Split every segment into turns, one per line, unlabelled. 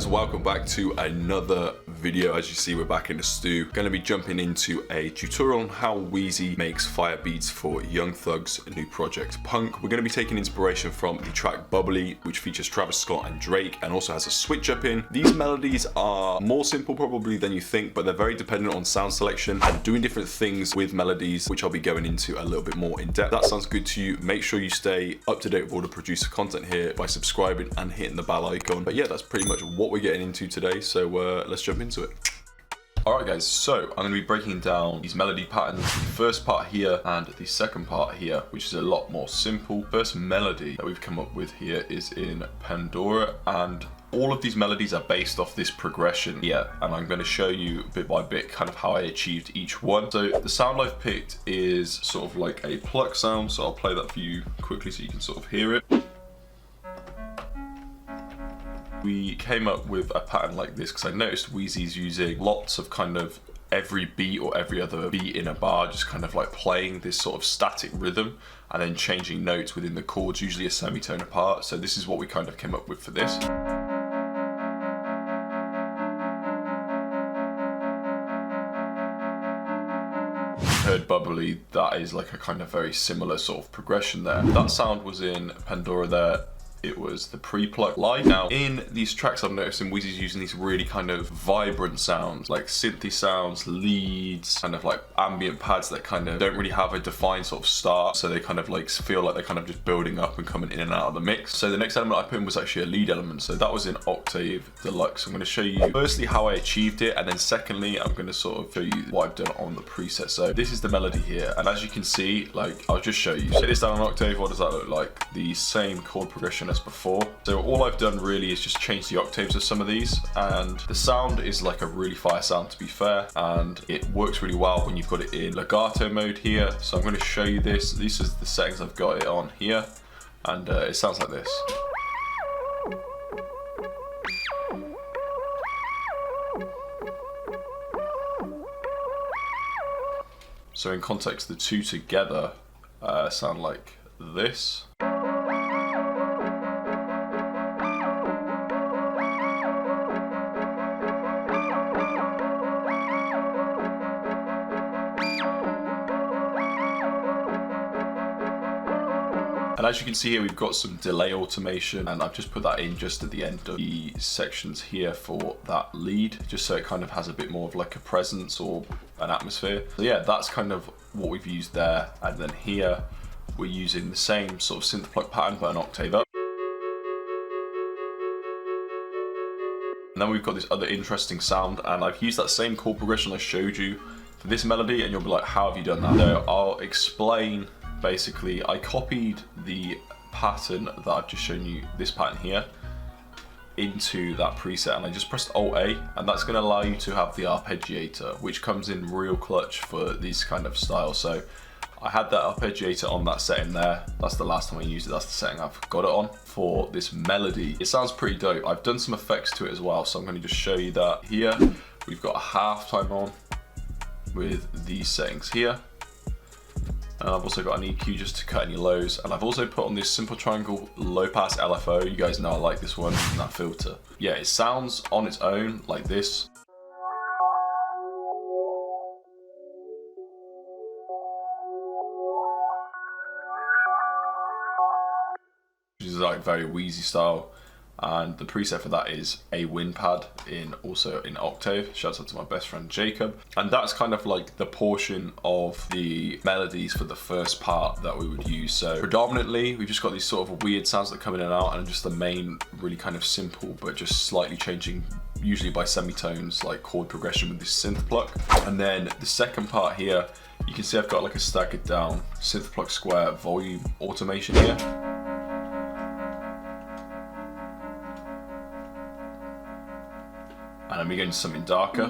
guys, welcome back to another video. As you see, we're back in the stew. Going to be jumping into a tutorial on how Wheezy makes fire beats for Young Thug's new project Punk. We're going to be taking inspiration from the track Bubbly, which features Travis Scott and Drake and also has a switch up in. These melodies are more simple probably than you think, but they're very dependent on sound selection and doing different things with melodies, which I'll be going into a little bit more in depth. That sounds good to you? Make sure you stay up to date with all the producer content here by subscribing and hitting the bell icon. But yeah, that's pretty much what we're getting into today, so let's jump into it. Alright guys, so I'm going to be breaking down these melody patterns, the first part here and the second part here, which is a lot more simple. First melody that we've come up with here is in Pandora, and all of these melodies are based off this progression here, and I'm going to show you bit by bit kind of how I achieved each one. So the sound I've picked is sort of like a pluck sound, so I'll play that for you quickly so you can sort of hear it. We came up with a pattern like this because I noticed Wheezy's using lots of kind of every beat or every other beat in a bar, just kind of like playing this sort of static rhythm and then changing notes within the chords, usually a semitone apart. So this is what we kind of came up with for this. Heard Bubbly, that is like a kind of very similar sort of progression there. That sound was in Pandora there. It was the pre-plucked live. Now, in these tracks I've noticed Wheezy's using these really kind of vibrant sounds, like synthy sounds, leads, kind of like ambient pads that kind of don't really have a defined sort of start. So they kind of like feel like they're kind of just building up and coming in and out of the mix. So the next element I put in was actually a lead element. So that was in Octave Deluxe. I'm going to show you firstly how I achieved it, and then secondly I'm going to sort of show you what I've done on the preset. So this is the melody here, and as you can see, like I'll just show you. So this down on Octave, what does that look like? The same chord progression as before. So all I've done really is just change the octaves of some of these, and the sound is like a really fire sound, to be fair, and it works really well when you've got it in legato mode here. So I'm going to show you this. This is the settings I've got it on here, and it sounds like this. So in context, the two together sound like this. And as you can see here, we've got some delay automation, and I've just put that in just at the end of the sections here for that lead, just so it kind of has a bit more of like a presence or an atmosphere. So yeah, that's kind of what we've used there. And then here, we're using the same sort of synth pluck pattern, but an octave up. And then we've got this other interesting sound, and I've used that same chord progression I showed you for this melody, and you'll be like, how have you done that? So I'll explain. Basically, I copied the pattern that I've just shown you, this pattern here, into that preset, and I just pressed Alt-A, and that's going to allow you to have the Arpeggiator, which comes in real clutch for these kind of styles. So I had that Arpeggiator on that setting there. That's the last time I used it. That's the setting I've got it on for this melody. It sounds pretty dope. I've done some effects to it as well, so I'm going to just show you that here. We've got a half time on with these settings here. And I've also got an EQ just to cut any lows, and I've also put on this Simple Triangle low pass LFO. You guys know I like this one, and that filter. Yeah, it sounds on its own like this. Which is like very Wheezy style. And the preset for that is a win pad also in Octave. Shouts out to my best friend Jacob. And that's kind of like the portion of the melodies for the first part that we would use. So predominantly we've just got these sort of weird sounds that come in and out, and just the main really kind of simple but just slightly changing, usually by semitones, like chord progression with this synth pluck. And then the second part here, you can see I've got like a staggered down synth pluck square volume automation here. And then we go into something darker.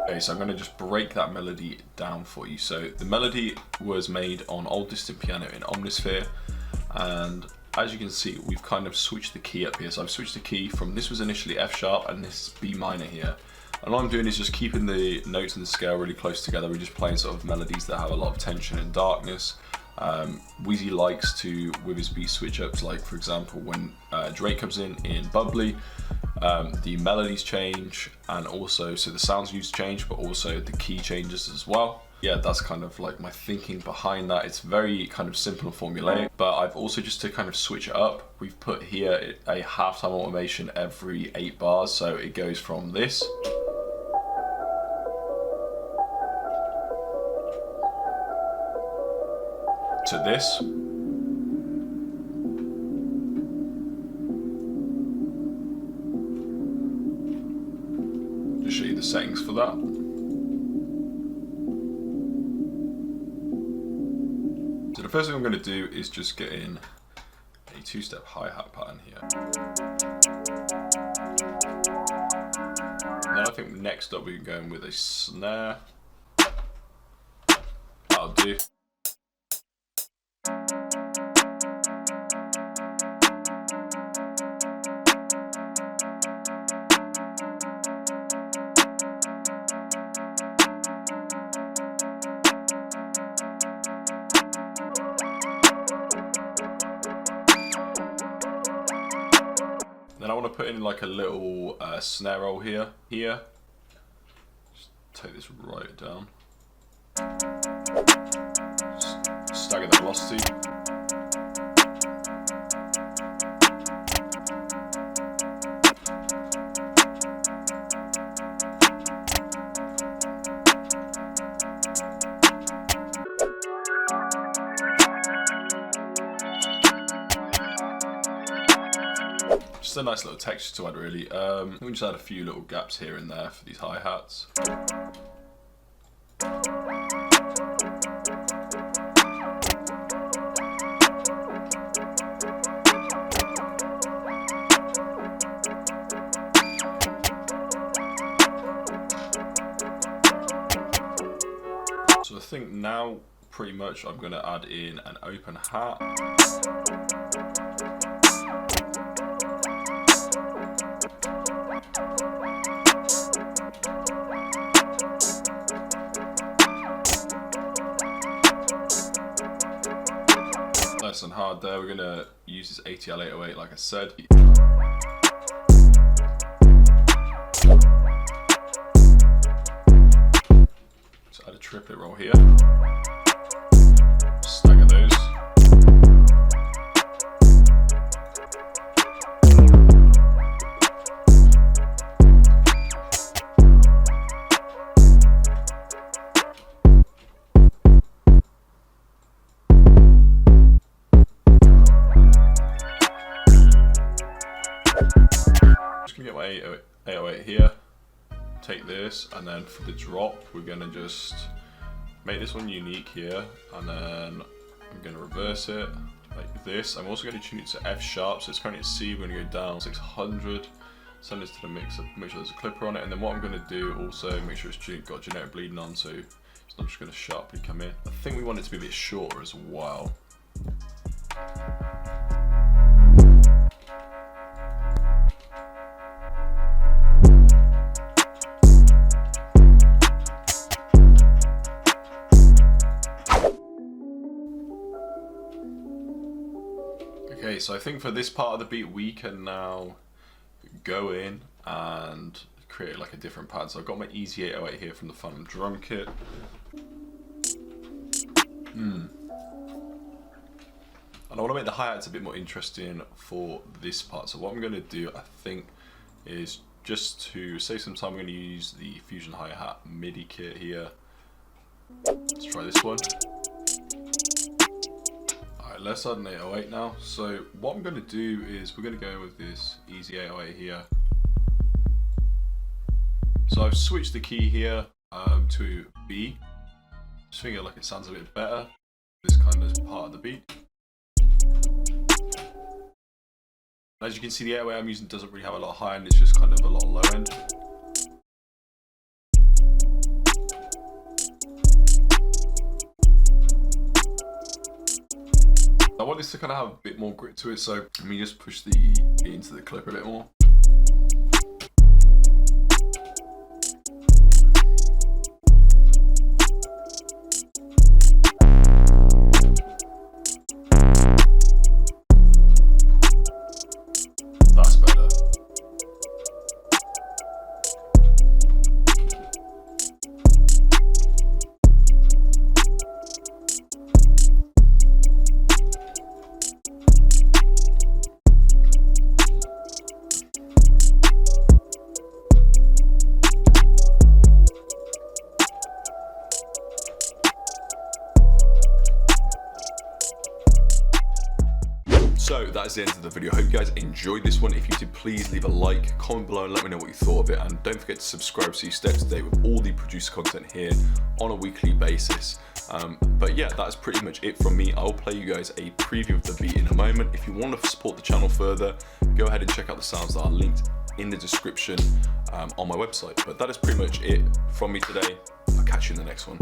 Okay, so I'm going to just break that melody down for you. So the melody was made on Old Distant Piano in Omnisphere, and as you can see, we've kind of switched the key up here. So I've switched the key from, this was initially F sharp and this is B minor here. And all I'm doing is just keeping the notes and the scale really close together. We're just playing sort of melodies that have a lot of tension and darkness. Wheezy likes to, with his beat switch ups, like for example when Drake comes in Bubbly, the melodies change, and also so the sounds used change, but also the key changes as well. Yeah, that's kind of like my thinking behind that. It's very kind of simple and formulaic, but I've also, just to kind of switch it up, we've put here a halftime automation every 8 bars. So it goes from this to this. Just show you the settings for that. So the first thing I'm going to do is just get in a 2-step hi-hat pattern here. Then I think next up we're going with a snare. That'll do. Then I want to put in like a little snare roll here. Just take this right down. Stagger the velocity. Just a nice little texture to add, really. We just add a few little gaps here and there for these hi-hats. So I think now pretty much I'm going to add in an open hat. Nice and hard there. We're going to use this ATL 808 like I said. So add a triplet roll here. Stagger those. Just gonna get my 808 here. Take this, and then for the drop, we're gonna just make this one unique here, and then I'm gonna reverse it like this. I'm also gonna tune it to F sharp, so it's currently at C. We're gonna go down 600. Send this to the mixer, make sure there's a clipper on it, and then what I'm gonna do also, make sure it's got generic bleeding on, so it's not just gonna sharply come in. I think we want it to be a bit shorter as well. Okay, so I think for this part of the beat we can now go in and create like a different pattern. So I've got my Easy 808 here from the Phantom drum kit. And I want to make the hi-hats a bit more interesting for this part. So what I'm going to do, I think, is just to save some time, I'm going to use the Fusion hi-hat Midi kit here. Let's try this one. Alright, let's add an 808 now. So what I'm going to do is we're going to go with this Easy 808 here. So I've switched the key here to B. Just feel like it sounds a bit better, this kind of part of the beat. As you can see, the 808 I'm using doesn't really have a lot of high end, it's just kind of a lot of low end. I want this to kind of have a bit more grit to it, so let me just push the into the clip a bit more. So that is the end of the video. I hope you guys enjoyed this one. If you did, please leave a like, comment below and let me know what you thought of it, and don't forget to subscribe so you stay up to date with all the producer content here on a weekly basis. But yeah, that is pretty much it from me. I'll play you guys a preview of the beat in a moment. If you want to support the channel further, go ahead and check out the sounds that are linked in the description on my website. But that is pretty much it from me today. I'll catch you in the next one.